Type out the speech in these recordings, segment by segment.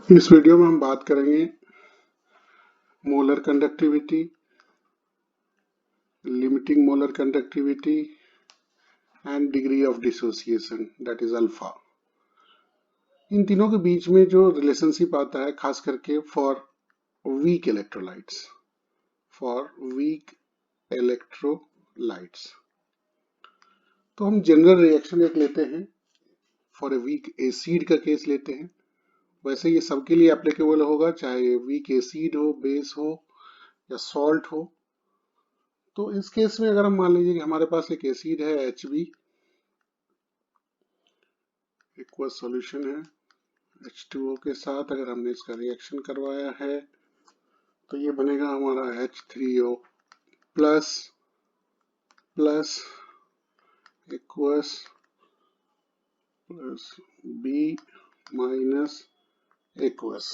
इस वीडियो में हम बात करेंगे molar conductivity, limiting molar conductivity and degree of dissociation that is alpha. इन तीनों के बीच में जो रिलेशनशिप आता है खास करके for weak electrolytes, for weak electrolytes तो हम जनरल रिएक्शन एक लेते हैं, फॉर ए वीक एसिड का केस लेते हैं। वैसे ये सबके लिए एप्लीकेबल होगा, चाहे वीक एसिड हो, बेस हो या सॉल्ट हो। तो इस केस में अगर हम मान लीजिए कि हमारे पास एक एसिड है HB, एक्वस सॉल्यूशन है, H2O के साथ अगर हमने इसका रिएक्शन करवाया है तो ये बनेगा हमारा H3O plus plus aqueous plus B minus aqueous.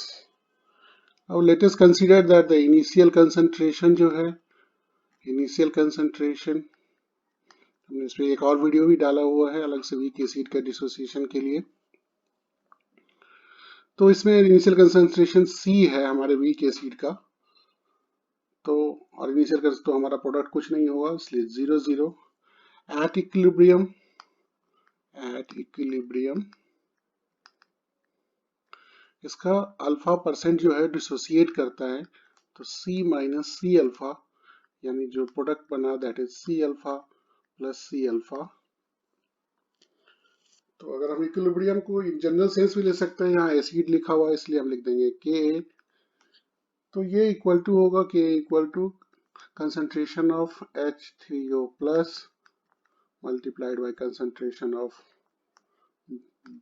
अब let us consider that the initial concentration जो है, इनिशियल कंसंट्रेशन हमने इस पे एक और वीडियो भी डाला हुआ है अलग से वीक एसिड का डिसोसिएशन के लिए। तो इसमें इनिशियल कंसंट्रेशन C है हमारे वीक एसिड का, तो और इनिशियल तो हमारा प्रोडक्ट कुछ नहीं होगा, इसलिए 0 0 एट इक्विलिब्रियम। एट इक्विलिब्रियम इसका अल्फा परसेंट जो है डिसोसिएट करता है, तो C माइनस सी अल्फा, यानी जो प्रोडक्ट बना that is C alpha plus C alpha. तो अगर हम इक्विलिब्रियम को इन जनरल सेंस भी ले सकते हैं, यहाँ एसिड लिखा हुआ है इसलिए हम लिख देंगे K, तो ये इक्वल टू होगा K equal to concentration of H3O plus multiplied by concentration of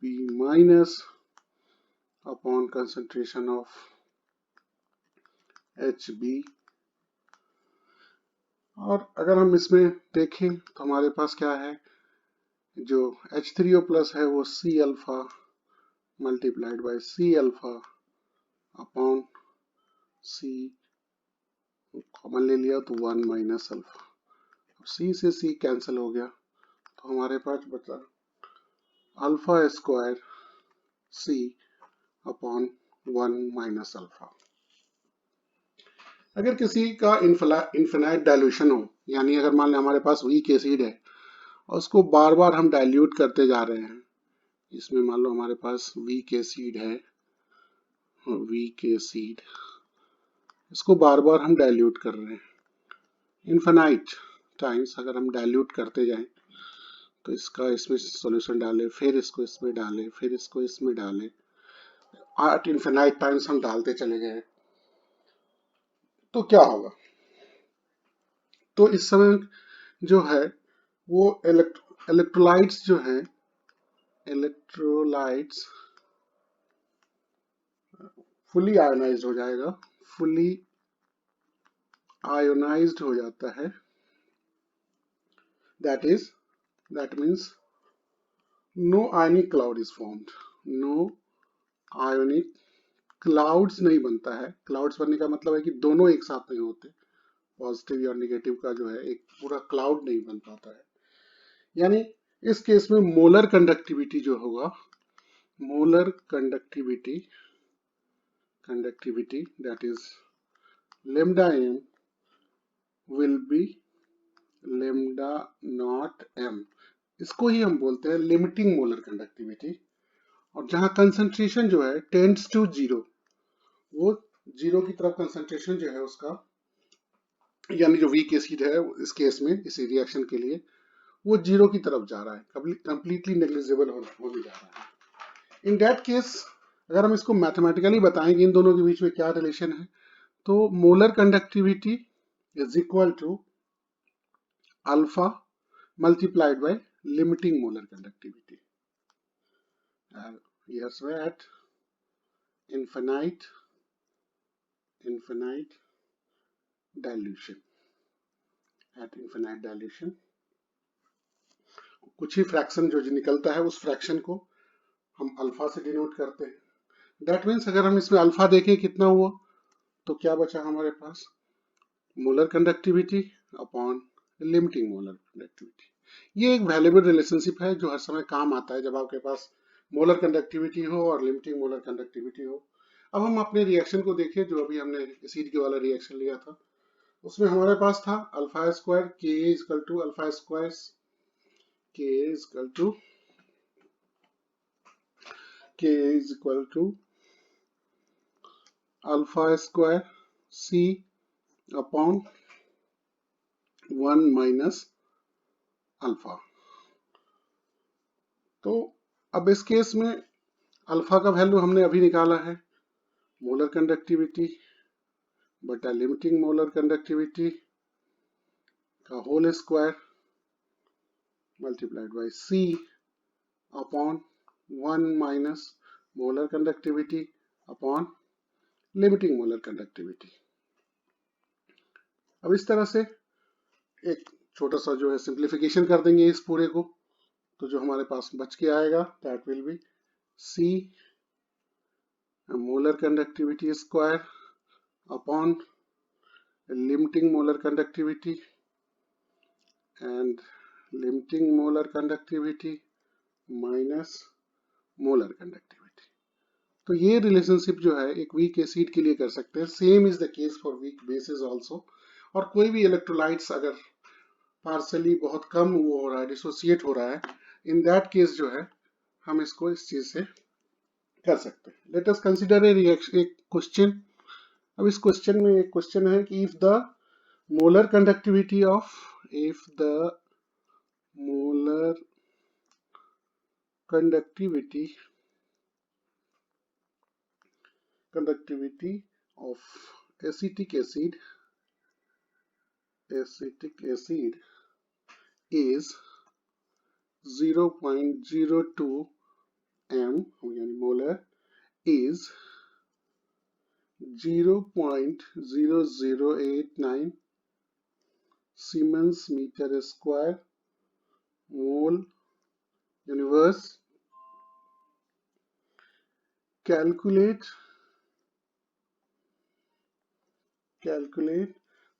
B minus upon concentration of HB। और अगर हम इसमें देखें तो हमारे पास क्या है, जो H3O प्लस है वो C alpha multiplied bye C alpha upon C common ले लिया तो 1 माइनस अल्फा। C से C कैंसिल हो गया तो हमारे पास बचा alpha square C upon 1 minus alpha. अगर किसी का इन्फिनाइट डाइल्यूशन हो, यानी अगर मान लें हमारे पास वीक एसिड है और उसको बार बार हम डाइल्यूट करते जा रहे हैं, इसमें मान लो हमारे पास वीक एसिड है, वीक एसिड इसको बार बार हम डाइल्यूट कर रहे हैं, इन्फिनाइट टाइम्स अगर हम डाइल्यूट करते जाएं तो इसका इसमें सॉल्यूशन डालें, फिर इसको इसमें डालें, फिर इसको इसमें डालें, एट इन्फिनाइट टाइम्स हम डालते चले गए तो क्या होगा। तो इस समय जो है वो इलेक्ट्रोलाइट्स जो है, इलेक्ट्रोलाइट्स फुली आयोनाइज्ड हो जाएगा, फुली आयोनाइज्ड हो जाता है, that means no ionic cloud is formed, no ionic clouds नहीं बनता है। क्लाउड्स बनने का मतलब है कि दोनों एक साथ नहीं होते, पॉजिटिव और निगेटिव का जो है एक पूरा क्लाउड नहीं बन पाता है। यानी इस केस में मोलर कंडक्टिविटी जो होगा, molar conductivity that is lambda m will be lambda not m। इसको ही हम बोलते हैं लिमिटिंग मोलर कंडक्टिविटी। और जहां कंसंट्रेशन जो है टेंड्स टू जीरो, वो जीरो की तरफ कंसंट्रेशन जो है उसका, यानी जो वीक एसिड है इस केस में इस रिएक्शन के लिए वो जीरो की तरफ जा रहा है, कंप्लीटली नेग्लिजिबल होने जा रहा है। इन दैट केस अगर हम इसको मैथमेटिकली बताएंगे इन दोनों के बीच में क्या रिलेशन है, तो molar conductivity is equal to alpha multiplied by limiting molar conductivity. Yes, at infinite dilution, at infinite dilution कुछ ही फ्रैक्शन जो निकलता है उस फ्रैक्शन को हम अल्फा से डिनोट करते हैं। दैट मीन्स अगर हम इसमें अल्फा देखें कितना हुआ तो क्या बचा हमारे पास, molar conductivity upon limiting molar conductivity. ये एक वैल्यूएबल रिलेशनशिप है जो हर समय काम आता है जब आपके पास मोलर कंडक्टिविटी हो और लिमिटिंग मोलर कंडक्टिविटी हो। अब हम अपने रिएक्शन को देखें, जो अभी हमने एसिड के वाला रिएक्शन लिया था, उसमें हमारे पास था alpha square K equal to alpha square K equal to alpha square C upon 1 minus alpha. तो अब इस केस में अल्फा का वैल्यू हमने अभी निकाला है, मोलर कंडक्टिविटी बटा लिमिटिंग मोलर कंडक्टिविटी का whole square multiplied by C upon 1 minus molar conductivity upon limiting molar conductivity. अब इस तरह से एक छोटा सा जो है सिंप्लीफिकेशन कर देंगे इस पूरे को, तो जो हमारे पास बच के आएगा that will be C molar conductivity square upon limiting molar conductivity and limiting molar conductivity minus molar conductivity। तो ये रिलेशनशिप जो है एक वीक एसिड के लिए कर सकते हैं। Same is the case for weak bases also. और कोई भी इलेक्ट्रोलाइट्स अगर पार्सली बहुत कम वो हो रहा है, डिसोसिएट हो रहा है, इन दैट केस जो है हम इसको इस चीज से कर सकते हैं। Late us consider a reaction, एक क्वेश्चन। अब इस क्वेश्चन में एक क्वेश्चन है कि if the molar conductivity of if the molar conductivity of acetic acid is 0.02 m molar is 0.0089 Siemens meter square mole universe. Calculate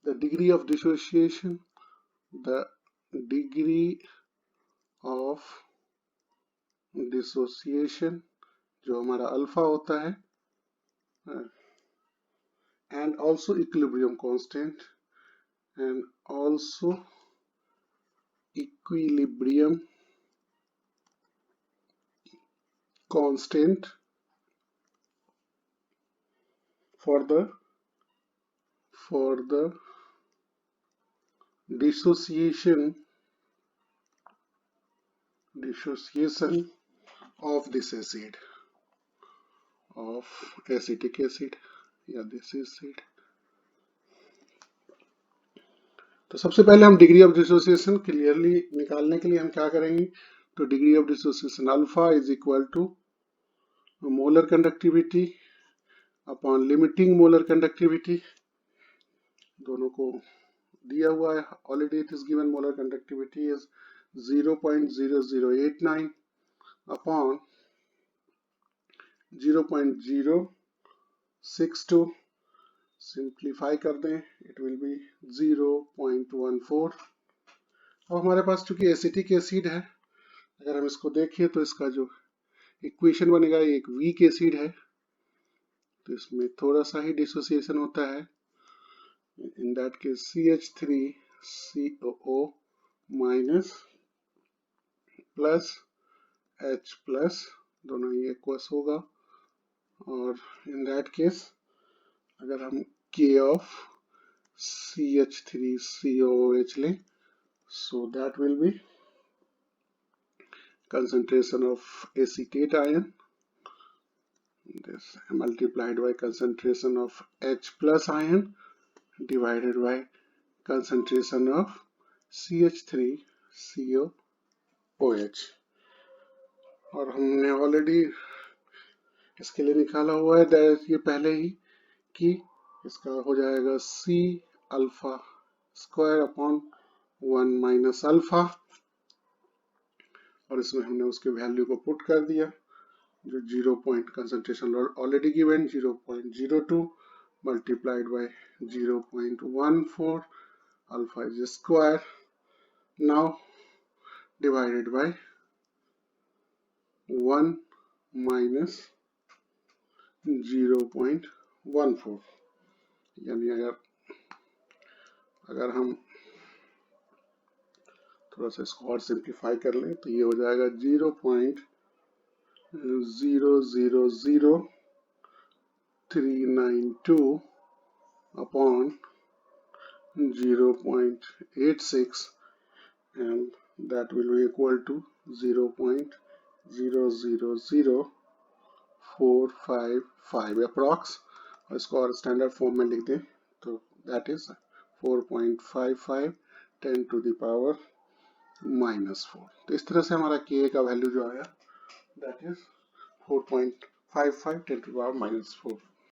the degree of dissociation, the degree of dissociation जो हमारा alpha होता है, and also equilibrium constant and also equilibrium constant for the dissociation of this acid, of acetic acid या this acid। तो सबसे पहले हम degree of dissociation clearly निकालने के लिए हम क्या करेंगे, तो degree of dissociation alpha is equal to molar conductivity upon limiting molar conductivity, दोनों को दिया हुआ है already, it is given molar conductivity is 0.0089 upon 0.062, simplify कर दें इट विल बी 0.14। अब हमारे पास चूंकि एसिटिक एसिड है, अगर हम इसको देखें तो इसका जो इक्वेशन बनेगा ये एक वीक एसिड है, तो इसमें थोड़ा सा ही डिसोसिएशन होता है। In that case CH3COO minus plus H plus दोनों ही एक्वस होगा, और इन दैट केस अगर हम K ऑफ CH3COOH लें, so that will be concentration of acetate ion, this multiplied by concentration of H plus ion divided by concentration of CH3COOH। और हमने already इसके लिए निकाला हुआ है ये पहले ही कि इसका हो जाएगा C alpha square upon 1 minus alpha, और इसमें हमने उसके वैल्यू को पुट कर दिया, जो 0 point concentration already given 0.02 multiplied by 0.14 alpha is square now divided by 1 minus 0.14, यानी अगर हम थोड़ा सा इसको और सिंप्लीफाई कर लें तो ये हो जाएगा 0.000392 upon 0.86, and that will be equal to 0.000455 approx. और इसको और स्टैंडर्ड फॉर्म में लिख दें तो that is 4.55 10 to the power -4। तो इस तरह से हमारा के का वैल्यू जो आया that is 4.55 10 to the power -4।